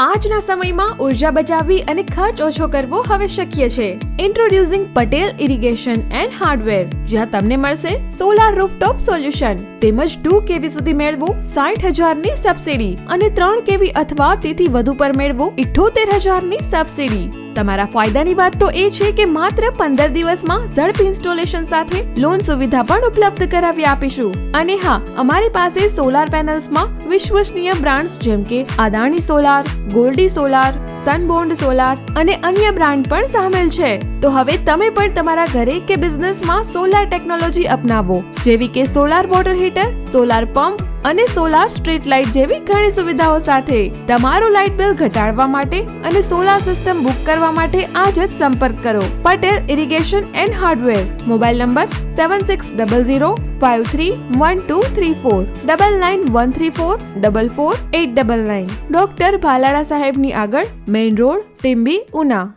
આજના સમયમાં ઉર્જા બચાવવી અને ખર્ચ ઓછો કરવો હવે શક્ય છે. ઇન્ટ્રોડ્યુસિંગ પટેલ ઇરિગેશન એન્ડ હાર્ડવેર, જ્યાં તમને મળશે સોલાર રૂફટોપ સોલ્યુશન તેમજ 2 kV સુધી મેળવો 60,000 ની સબસિડી અને 3 kV અથવા તેથી વધુ પર મેળવો 78,000 ની સબસિડી. તમારા ફાયદાની વાત તો એ છે કે માત્ર 15 દિવસમાં ઝડપી ઇન્સ્ટોલેશન સાથે લોન સુવિધા પણ ઉપલબ્ધ કરાવી આપીશું. અને હા, અમારી પાસે સોલાર પેનલ્સમાં વિશ્વસનીય બ્રાન્ડ્સ જેમ કે Adani solar, Goldi solar, Sunbond solar અને અન્ય બ્રાન્ડ પણ સામેલ છે. તો હવે તમે પણ તમારા ઘરે કે બિઝનેસમાં સોલાર ટેકનોલોજી અપનાવો, જેવી કે solar water heater, solar pump અને સોલાર સ્ટ્રીટ લાઇટ જેવી ઘણી સુવિધાઓ સાથે. તમારું લાઇટ બિલ ઘટાડવા માટે અને સોલાર સિસ્ટમ બુક કરવા માટે આજ જ સંપર્ક કરો Patel irrigation and hardware. Mobile number 7600531234 9913444899. Doctor Bhalada સાહેબની આગળ, મેઇન રોડ, ટીમ્બી, ઉના.